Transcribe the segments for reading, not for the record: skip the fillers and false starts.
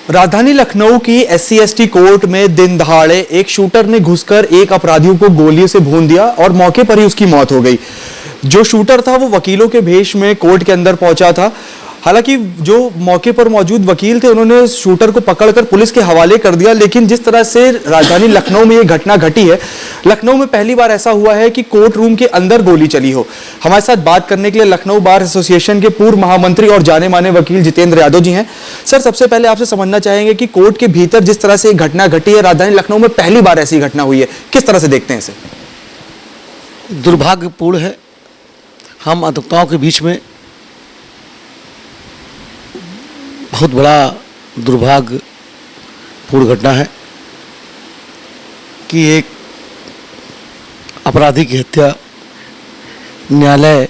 राजधानी लखनऊ की SC/ST court में दिन दहाड़े एक शूटर ने घुसकर एक अपराधियों को गोलियों से भून दिया और मौके पर ही उसकी मौत हो गई। जो शूटर था वो वकीलों के भेष में कोर्ट के अंदर पहुंचा था। हालांकि जो मौके पर मौजूद वकील थे उन्होंने शूटर को पकड़कर पुलिस के हवाले कर दिया, लेकिन जिस तरह से राजधानी लखनऊ में ये घटना घटी है, लखनऊ में पहली बार ऐसा हुआ है कि कोर्ट रूम के अंदर गोली चली हो। हमारे साथ बात करने के लिए लखनऊ बार एसोसिएशन के पूर्व महामंत्री और जाने माने वकील जितेंद्र यादव जी हैं। सर, सबसे पहले आपसे समझना चाहेंगे कि कोर्ट के भीतर जिस तरह से घटना घटी है, राजधानी लखनऊ में पहली बार ऐसी घटना हुई है, किस तरह से देखते हैं इसे? दुर्भाग्यपूर्ण है। हम अधिवक्ताओं के बीच में बहुत बड़ा दुर्भाग्यपूर्ण घटना है कि एक अपराधी की हत्या न्यायालय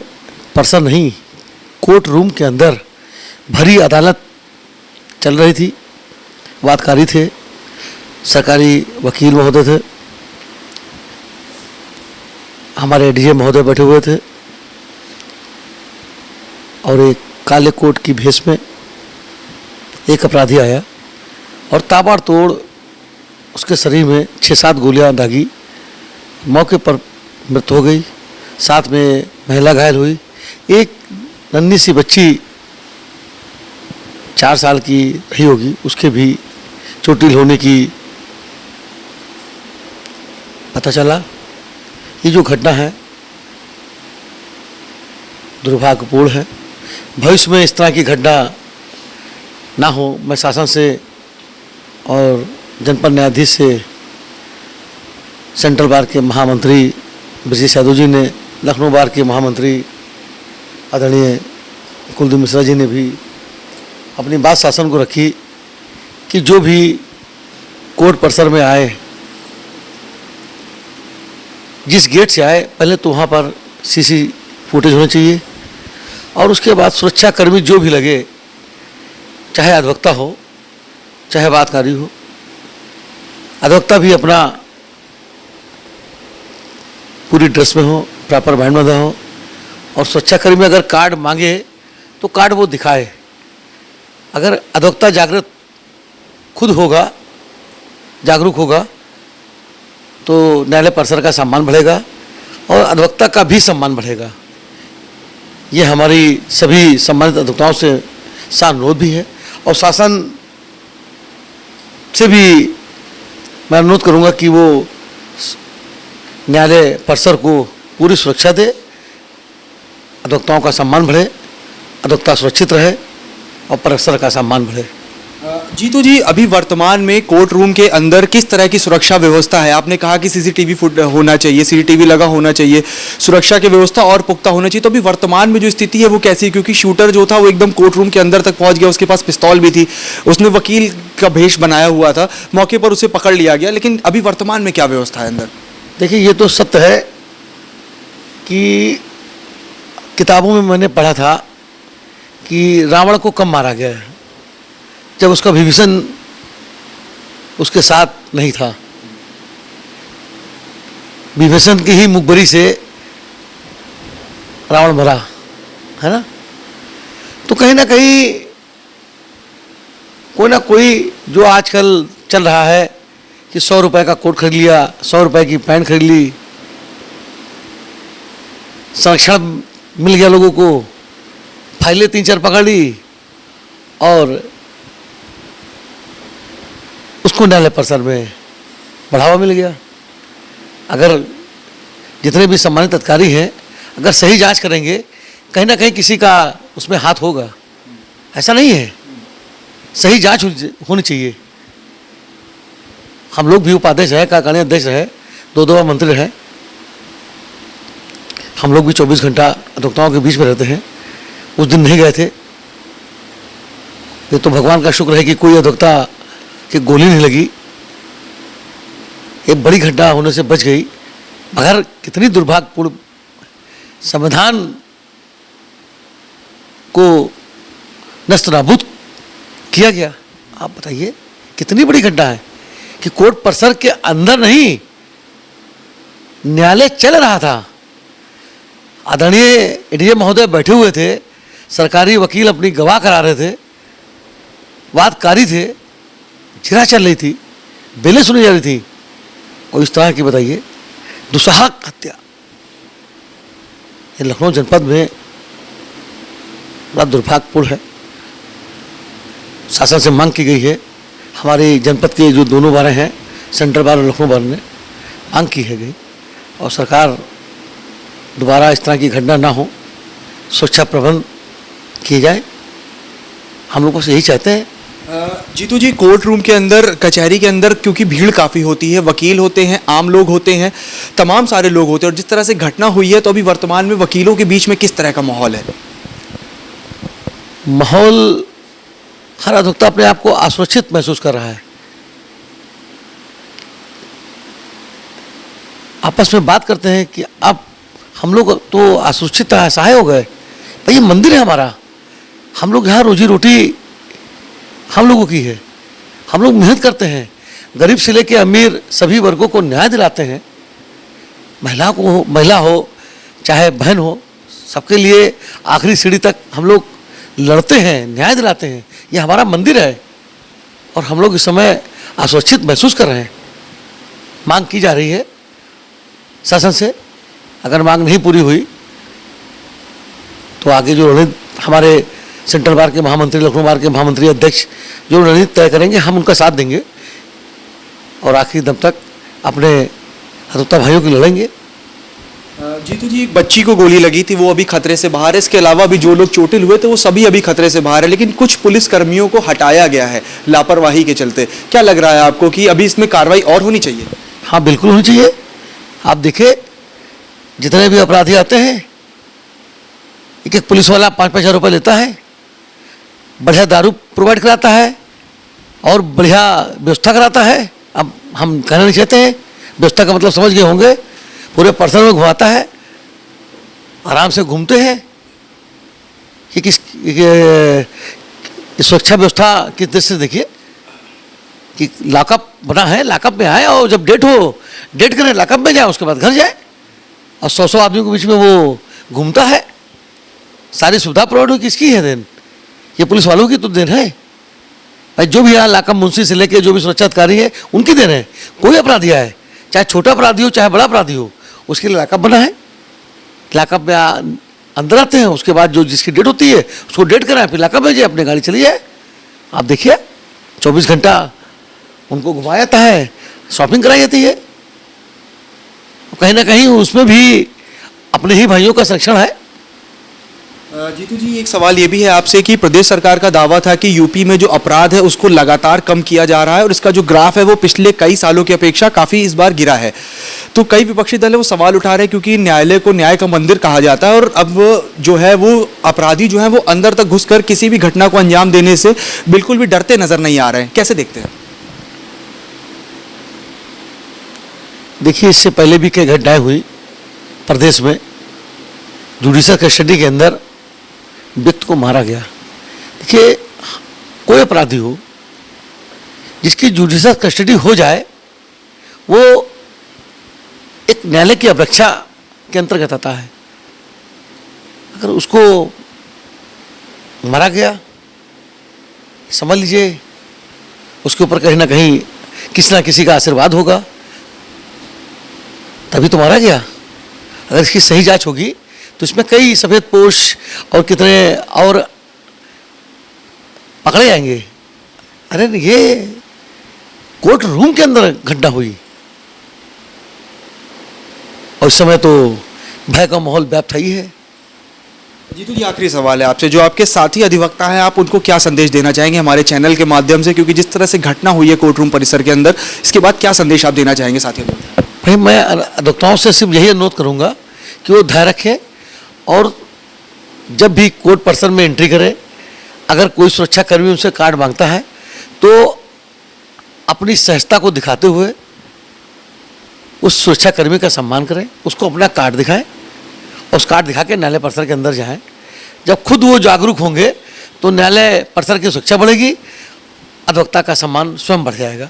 परिसर नहीं, कोर्ट रूम के अंदर भरी अदालत चल रही थी। वादकारी थे, सरकारी वकील महोदय थे, हमारे ADJ महोदय बैठे हुए थे और एक काले कोट की भेष में एक अपराधी आया और ताबड़तोड़ उसके शरीर में 6-7 गोलियां दागी। मौके पर मृत्यु हो गई, साथ में महिला घायल हुई। एक नन्ही सी बच्ची 4 साल की रही होगी, उसके भी चोटिल होने की पता चला। ये जो घटना है दुर्भाग्यपूर्ण है। भविष्य में इस तरह की घटना ना हो, मैं शासन से और जनपद न्यायाधीश से, सेंट्रल बार के महामंत्री ब्रजेश यादव जी ने, लखनऊ बार के महामंत्री आदरणीय कुलदीप मिश्रा जी ने भी अपनी बात शासन को रखी कि जो भी कोर्ट परिसर में आए, जिस गेट से आए, पहले तो वहाँ पर CC फुटेज होना चाहिए और उसके बाद सुरक्षाकर्मी जो भी लगे, चाहे अधिवक्ता हो चाहे वादकारी हो, अधिवक्ता भी अपना पूरी ड्रेस में हो, प्रॉपर बैंड में हो, और सुरक्षाकर्मी अगर कार्ड मांगे तो कार्ड वो दिखाए। अगर अधिवक्ता जागृत खुद होगा, जागरूक होगा, तो न्यायालय परिसर का सम्मान बढ़ेगा और अधिवक्ता का भी सम्मान बढ़ेगा। ये हमारी सभी सम्मानित अधिवक्ताओं से साफ अनुरोध भी है और शासन से भी मैं अनुरोध करूंगा कि वो न्यायालय परिसर को पूरी सुरक्षा दे, अधिवक्ताओं का सम्मान बढ़े, अधिवक्ता सुरक्षित रहे और परिसर का सम्मान बढ़े। जीतू जी, अभी वर्तमान में कोर्ट रूम के अंदर किस तरह की सुरक्षा व्यवस्था है? आपने कहा कि CCTV फुट होना चाहिए, CCTV लगा होना चाहिए, सुरक्षा की व्यवस्था और पुख्ता होना चाहिए, तो अभी वर्तमान में जो स्थिति है वो कैसी है? क्योंकि शूटर जो था वो एकदम कोर्ट रूम के अंदर तक पहुंच गया, उसके पास पिस्तौल भी थी, उसने वकील का भेष बनाया हुआ था, मौके पर उसे पकड़ लिया गया, लेकिन अभी वर्तमान में क्या व्यवस्था है अंदर? देखिए, ये तो सत्य है कि किताबों में मैंने पढ़ा था कि रावण को कब मारा गया है, जब उसका विभीषण उसके साथ नहीं था। विभीषण की ही मुखबरी से रावण मरा, है ना? तो कहीं ना कहीं कोई ना कोई जो आजकल चल रहा है कि 100 रुपए का कोट खरीद लिया, 100 रुपए की पैंट खरीद ली, संरक्षण मिल गया लोगों को, फाइलें 3-4 पकड़ ली और उसको न्यायालय परिसर में बढ़ावा मिल गया। अगर जितने भी सम्मानित अधिकारी हैं, अगर सही जांच करेंगे, कहीं ना कहीं किसी का उसमें हाथ होगा, ऐसा नहीं है। सही जांच होनी चाहिए। हम लोग भी उपाध्यक्ष है, कार्यकारिणी अध्यक्ष है, 2 बार मंत्री हैं, हम लोग भी 24 घंटा अधिवक्ताओं के बीच में रहते हैं। उस दिन नहीं गए थे, ये तो भगवान का शुक्र है कि कोई अधिवक्ता कि गोली नहीं लगी, एक बड़ी घटना होने से बच गई। मगर कितनी दुर्भाग्यपूर्ण, संविधान को नष्ट नाबूद किया गया। आप बताइए, कितनी बड़ी घटना है कि कोर्ट परिसर के अंदर नहीं, न्यायालय चल रहा था, आदरणीय ADJ महोदय बैठे हुए थे, सरकारी वकील अपनी गवाह करा रहे थे, वादकारी थे, जिरा चल रही थी, बेलें सुनी जा रही थी, और इस तरह की बताइए दुस्साहस हत्या। ये लखनऊ जनपद में बड़ा दुर्भाग्यपूर्ण है। शासन से मांग की गई है, हमारे जनपद के जो दोनों बार हैं, सेंट्रल बार और लखनऊ बार ने मांग की है गई, और सरकार दोबारा इस तरह की घटना ना हो, सुरक्षा प्रबंध किए जाए। हम लोग बस यही चाहते हैं। जीतू जी, कोर्ट रूम के अंदर, कचहरी के अंदर क्योंकि भीड़ काफ़ी होती है, वकील होते हैं, आम लोग होते हैं, तमाम सारे लोग होते हैं, और जिस तरह से घटना हुई है तो अभी वर्तमान में वकीलों के बीच में किस तरह का माहौल है? माहौल, हर अधिवक्ता अपने आप को असुरक्षित महसूस कर रहा है। आपस में बात करते हैं कि अब हम लोग तो असुरक्षित असहाय हो गए। भाई ये मंदिर है हमारा, हम लोग यहाँ रोजी रोटी हम लोगों की है, हम लोग मेहनत करते हैं, गरीब से लेके अमीर सभी वर्गों को न्याय दिलाते हैं। महिला हो चाहे बहन हो, सबके लिए आखिरी सीढ़ी तक हम लोग लड़ते हैं, न्याय दिलाते हैं। ये हमारा मंदिर है, और हम लोग इस समय असुरक्षित महसूस कर रहे हैं। मांग की जा रही है शासन से, अगर मांग नहीं पूरी हुई तो आगे जो रणनीति हमारे सेंट्रल बार के महामंत्री, लखनऊ बार के महामंत्री अध्यक्ष जो रणनीति तय करेंगे, हम उनका साथ देंगे और आखिरी दम तक अपने अधिवक्ता भाइयों की लड़ेंगे। जीतू जी, एक बच्ची को गोली लगी थी, वो अभी खतरे से बाहर है। इसके अलावा भी जो लोग चोटिल हुए थे वो सभी अभी खतरे से बाहर है, लेकिन कुछ पुलिस कर्मियों को हटाया गया है लापरवाही के चलते। क्या लग रहा है आपको कि अभी इसमें कार्रवाई और होनी चाहिए? हाँ, बिल्कुल होनी चाहिए। आप देखिए, जितने भी अपराधी आते हैं, एक एक पुलिस वाला 5-5 हज़ार रुपये लेता है, बढ़िया दारू प्रोवाइड कराता है और बढ़िया व्यवस्था कराता है। अब हम कहना नहीं चाहते हैं, व्यवस्था का मतलब समझ गए होंगे। पूरे पर्सन में घुमाता है, आराम से घूमते हैं। कि सुरक्षा व्यवस्था किस दृष्टि से देखिए कि लॉकअप बना है, लॉकअप में आए और जब डेट करें लॉकअप में जाए, उसके बाद घर जाए, और 100 आदमियों के बीच में वो घूमता है। सारी सुविधा प्रोवाइड हुई, किसकी है देन? ये पुलिस वालों की तो देन है भाई। जो भी यहाँ लॉकअप मुंशी से लेके जो भी सुरक्षा अधिकारी है, उनकी देन है। कोई अपराधी आए, चाहे छोटा अपराधी हो चाहे बड़ा अपराधी हो, उसके लिए लॉकअप बना है। लॉकअप में अंदर आते हैं, उसके बाद जो जिसकी डेट होती है उसको डेट कराएं, फिर लॉकअप में जाए, अपनी गाड़ी चली जाए। आप देखिए, 24 घंटा उनको घुमाया जाता है, शॉपिंग कराई जाती है। कहीं ना कहीं उसमें भी अपने ही भाइयों का संरक्षण है। जीतू जी, एक सवाल ये भी है आपसे कि प्रदेश सरकार का दावा था कि यूपी में जो अपराध है उसको लगातार कम किया जा रहा है, और इसका जो ग्राफ है वो पिछले कई सालों की अपेक्षा काफ़ी इस बार गिरा है। तो कई विपक्षी दल है वो सवाल उठा रहे हैं, क्योंकि न्यायालय को न्याय का मंदिर कहा जाता है, और अब जो है वो अपराधी जो है वो अंदर तक घुसकर किसी भी घटना को अंजाम देने से बिल्कुल भी डरते नजर नहीं आ रहे हैं। कैसे देखते हैं? देखिए, इससे पहले भी कई घटनाएं हुई प्रदेश में। जुडिशल कस्टडी के अंदर व्यक्ति को मारा गया। देखिए, कोई अपराधी हो जिसकी जुडिशल कस्टडी हो जाए, वो एक न्यायालय की अपेक्षा के अंतर्गत आता है। अगर उसको मारा गया, समझ लीजिए उसके ऊपर कहीं ना कहीं किसी ना किसी का आशीर्वाद होगा, तभी तो मारा गया। अगर इसकी सही जांच होगी तो इसमें कई सफेद पोश और कितने और पकड़े जाएंगे। अरे ये कोर्ट रूम के अंदर घटना हुई, और इस समय तो भय का माहौल व्याप्त ही है। जीतू जी, आखिरी सवाल है आपसे, जो आपके साथी अधिवक्ता हैं, आप उनको क्या संदेश देना चाहेंगे हमारे चैनल के माध्यम से? क्योंकि जिस तरह से घटना हुई है कोर्ट रूम परिसर के अंदर, इसके बाद क्या संदेश आप देना चाहेंगे साथी अधिवक्ता? भाई, मैं अधिवक्ताओं से सिर्फ यही अनुरोध करूंगा कि वो धैर्य रखें, और जब भी कोर्ट परिसर में एंट्री करें, अगर कोई सुरक्षा कर्मी उनसे कार्ड मांगता है तो अपनी सहजता को दिखाते हुए उस सुरक्षा कर्मी का सम्मान करें, उसको अपना कार्ड दिखाएं, और उस कार्ड दिखा के न्यायालय परिसर के अंदर जाएं। जब खुद वो जागरूक होंगे तो न्यायालय परिसर की सुरक्षा बढ़ेगी, अधिवक्ता का सम्मान स्वयं बढ़ जाएगा।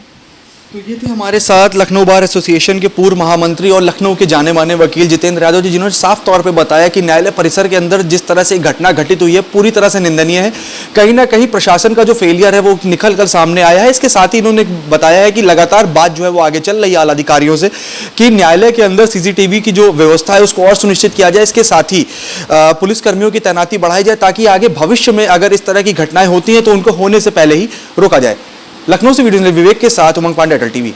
तो ये थे हमारे साथ लखनऊ बार एसोसिएशन के पूर्व महामंत्री और लखनऊ के जाने माने वकील जितेंद्र यादव जी, जिन्होंने साफ तौर पे बताया कि न्यायालय परिसर के अंदर जिस तरह से घटना घटित हुई है पूरी तरह से निंदनीय है। कहीं ना कहीं प्रशासन का जो फेलियर है वो निकल कर सामने आया है। इसके साथ ही इन्होंने बताया है कि लगातार बात जो है वो आगे चल रही है आला अधिकारियों से कि न्यायालय के अंदर सीसीटीवी की जो व्यवस्था है उसको और सुनिश्चित किया जाए। इसके साथ ही पुलिस कर्मियों की तैनाती बढ़ाई जाए ताकि आगे भविष्य में अगर इस तरह की घटनाएं होती हैं तो उनको होने से पहले ही रोका जाए। लखनऊ से वीडियो विवेक के साथ उमंग पांडे, अटल टीवी।